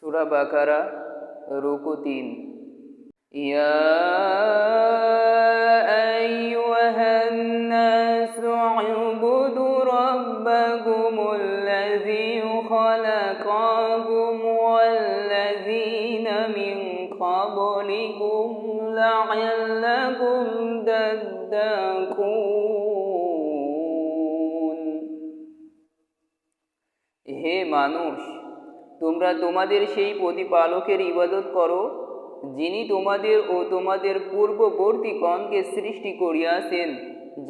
সূরা বাকারা রুকু ৩। ইয়া আইয়ুহান নাসু উবুদু রাব্বাকুমুল্লাযী খালাকাকুম ওয়াল্লাযীনা মিন ক্বাবলিকুম লাআল্লাকুম তাত্তাকুন। হে মানুষ, তোমরা তোমাদের সেই প্রতিপালকের ইবাদত করো, যিনি তোমাদের ও তোমাদের পূর্ববর্তীগণকে সৃষ্টি করিয়াছেন,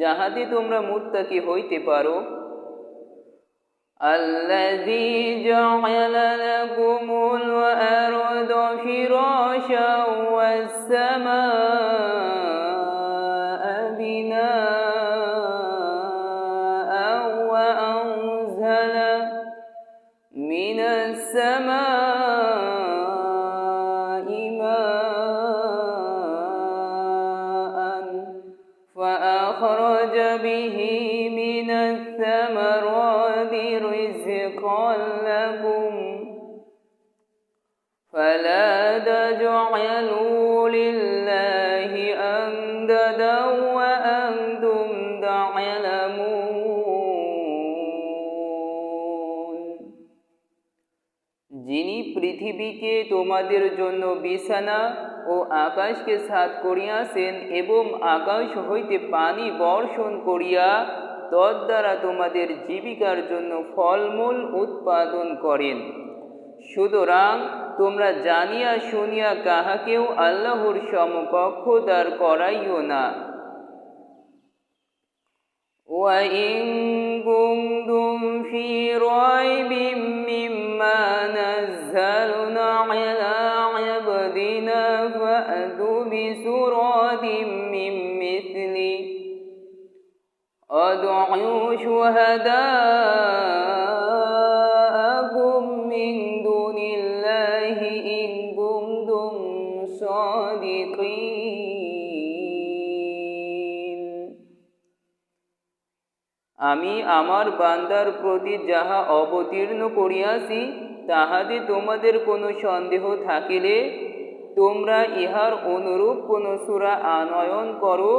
যাহাতে তোমরা মুত্তাকি হইতে পারো। আল্লাযী জাআলা লাকুমুল আরদা ফিরাশাও ওয়াস সামাআ বিনাআ ওয়া আনজালা মিনাস সামাই মাআন فأخرج به من الثمرات رزقا لكم فلا تجعلوا لله أندادا وأنتم تعلمون। যিনি পৃথিবীকে তোমাদের জন্য বিছানা ও আকাশকে ছাদ করিয়াছেন এবং আকাশ হইতে পানি বর্ষণ করিয়া তদ্বারা তোমাদের জীবিকার জন্য ফলমূল উৎপাদন করেন। সুতরাং তোমরা জানিয়া শুনিয়া কাহাকেও আল্লাহর সমকক্ষ দাঁড় করাইও না। وَإِن كُنتُمْ فِي رَيْبٍ مِّمَّا نَزَّلْنَا عَلَىٰ عَبْدِنَا فَأْتُوا بِسُورَةٍ مِّن مِّثْلِهِ وَادْعُوا شُهَدَاءَكُم مِّن دُونِ اللَّهِ إِن كُنتُمْ صَادِقِينَ। আমি আমার বান্দার প্রতি যাহা অবতীর্ণ করিয়াছি তাহাতে তোমাদের কোনো সন্দেহ থাকিলে তোমরা ইহার অনুরূপ কোনো সূরা আনয়ন করো,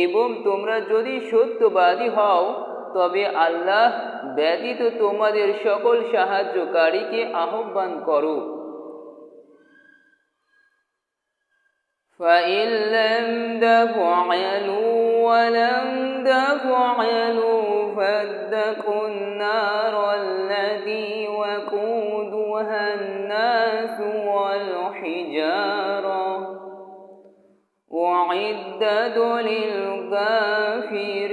এবং তোমরা যদি সত্যবাদী হও তবে আল্লাহ ব্যতীত তোমাদের সকল সাহায্যকারীকে আহ্বান করো। فَإِن لَّمْ تَفْعَلُوا وَلَن تَفْعَلُوا فَاتَّقُوا النَّارَ الَّتِي وَقُودُهَا النَّاسُ وَالْحِجَارَةُ أُعِدَّتْ لِلْكَافِرِينَ।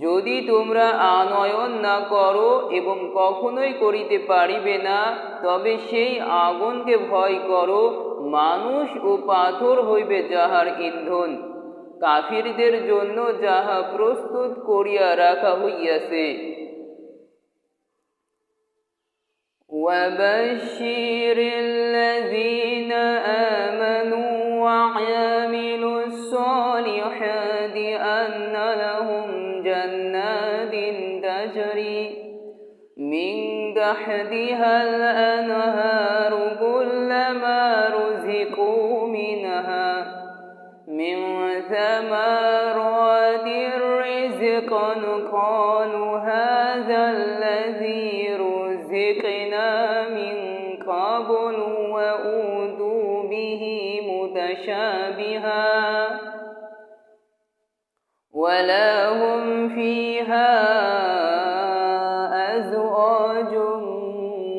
যদি তোমরা আনয়ন না করো এবং কখনোই করিতে পারিবে না, তবে সেই আগুনকে ভয় করো, মানুষ ও পাথর হইবে যাহার ইন্ধন, কাফিরদের জন্য যাহা প্রস্তুত করিয়া রাখা হইয়াছে। وَبَشِّرِ الَّذِينَ آمَنُوا وَعَمِلُوا الصَّالِحَاتِ أَنَّ لَهُمْ جَنَّاتٍ تَجْرِي مِن تَحْتِهَا الْأَنْهَارُ كُلَّمَا رُزِقُوا مِنْهَا مِن ثَمَرَاتِ رِزْقًا قَالُوا هَٰذَا الَّذِي رُزِقْنَا مِن قَبْلُ وَأُوتُوا بِهِ مُتَشَابِهًا وَلَهُمْ فِيهَا أَزْوَاجٌ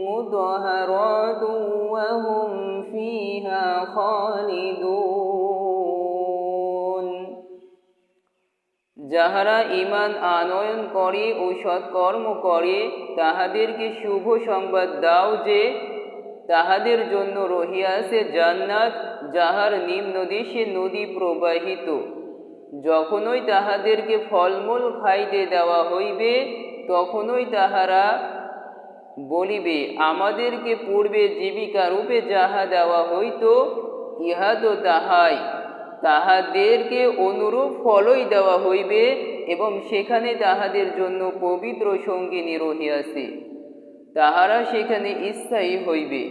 مُّطَهَّرَةٌ وَهُمْ فِيهَا خَالِدُونَ। যাহারা ঈমান আনয়ন করে ও সৎকর্ম করে তাহাদেরকে শুভ সংবাদ দাও যে তাহাদের জন্য রহিয়াছে জান্নাত, যাহার নিম্নদেশে নদী প্রবাহিত। যখনই তাহাদেরকে ফলমূল খাইতে দেওয়া হইবে তখনই তাহারা বলিবে, আমাদেরকে পূর্বে জীবিকা রূপে যাহা দেওয়া হইত ইহা তো তাহাই। তাহাদেরকে অনুরূপ ফলই দেওয়া হইবে এবং সেখানে তাহাদের জন্য পবিত্র সঙ্গিনী রহিয়াছে। তাহারা সেখানে স্থায়ী হইবে।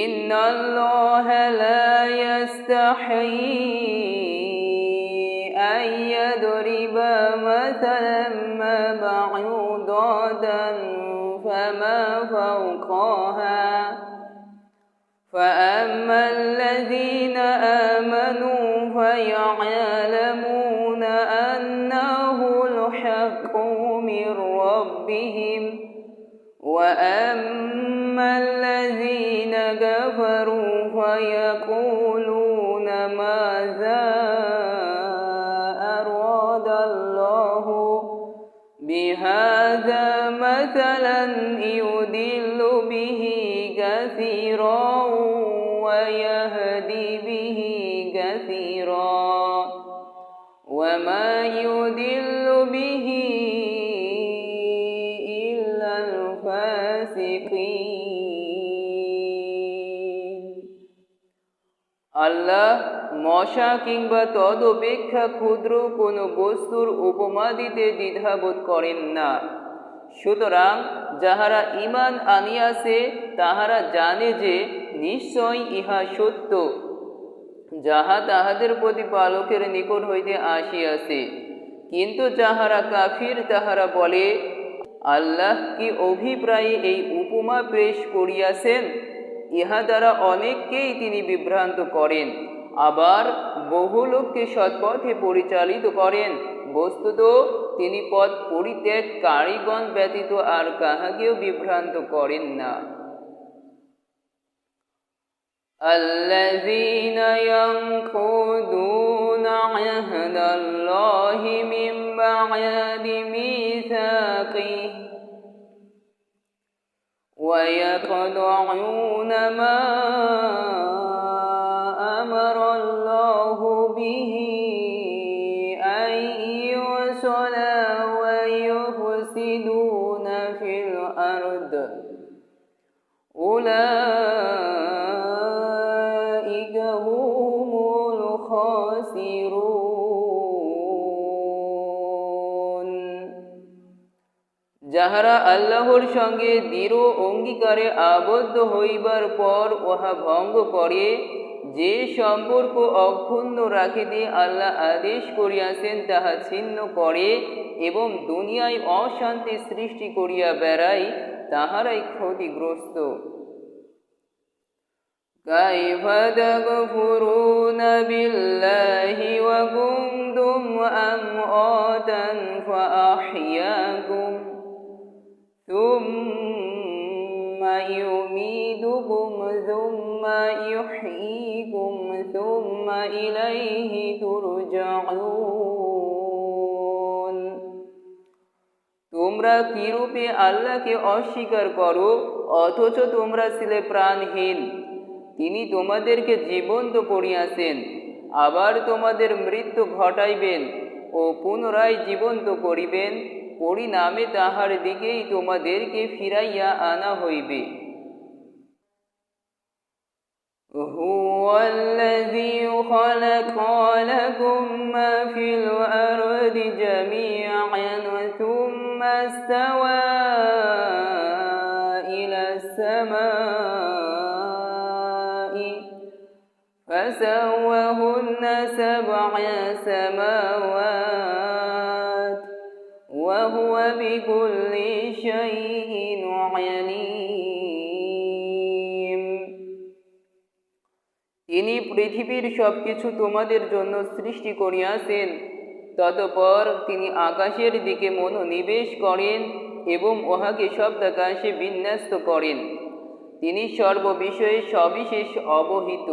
ইন্নাল্লাহা লা ইয়াস্তাহি আন ইয়াদরিবা মাসালাম মা বা'উদাতান ফামা ফাওকাহা فأما الذين آمنوا فيعلمون أنه الحق من ربهم وأما الذين كفروا فيقولون ماذا أراد الله بهذا مثلا يضل به كثيرا ويهدي به كثيرا وما يضل به إلا الفاسقين। আল্লাহ মশা কিংবা তদপেক্ষা ক্ষুদ্র কোনো বস্তুর উপমা দিতে দ্বিধাবোধ করেন না। সুতরাং যাহারা ঈমান আনিয়াছে তাহারা জানে যে নিশ্চয় ইহা সত্য, যাহা তাহাদের প্রতিপালকের নিকট হইতে আসিয়াছে। কিন্তু যাহারা কাফির তাহারা বলে, আল্লাহ কি অভিপ্রায়ে এই উপমা পেশ করিয়াছেন? ইহা দ্বারা অনেককেই তিনি বিভ্রান্ত করেন, আবার বহু লোককে সৎপথে পরিচালিত করেন। বস্তুত তিনি পথ পরিত্যাগকারীগণ ব্যতীত আর কাহাকেও বিভ্রান্ত করেন না। আল্লাযীনা ইয়ানকুদুনা আহদাল্লাহি মিন বা'দি মিসাকিহি ওয়া ইয়াকতাউনা মা আমারাল্লাহু বিহি আন ইউসালা ওয়া ইউফসিদুনা ফিল আরদ উলাইকা হুমুল খাসিরুন। যাহারা আল্লাহর সঙ্গে দৃঢ় অঙ্গীকারে আবদ্ধ হইবার পর উহা ভঙ্গ করে, যে সম্পর্ক অক্ষুণ্ণ রাখিতে আল্লাহ আদেশ করিয়াছেন তাহা ছিন্ন করে এবং দুনিয়ায় অশান্তি সৃষ্টি করিয়া বেড়ায়, তাহারাই ক্ষতিগ্রস্ত। কাইফা তাকফুরুনা বিল্লাহি ওয়া কুনতুম আমওয়াতান ফাআহইয়াকুম সুম্মা ইউমীতুকুম সুম্মা ইউহয়ীকুম সুম্মা ইলাইহি তুরজাউন। তোমরা কিরূপে আল্লাহকে অস্বীকার করো অথচ তোমরা ছিলে প্রাণহীন? তিনি তোমাদেরকে জীবন্ত করিয়াছেন, আবার তোমাদের মৃত্যু ঘটাইবেন ও পুনরায় জীবন্ত করিবেন, পরিণামে তাহার দিকেই তোমাদেরকে ফিরাইয়া আনা হইবে। হুয়াল্লাযী খালাকা লাকুম মা ফিল আরদি জামিআন সুম্মা ইসতাওয়া ইলাস সামাই ফাসাওয়াহুন্না সাবআ সামাওয়াত ওয়া হুয়া বিকুল্লি শাইইন আলীম। তিনি পৃথিবীর সবকিছু তোমাদের জন্য সৃষ্টি করিয়াছেন, ততপর তিনি আকাশের দিকে মনোনিবেশ করেন এবং উহাকে সপ্তাকাশে বিন্যস্ত করেন। তিনি সর্ববিষয়ে সবিশেষ অবহিত।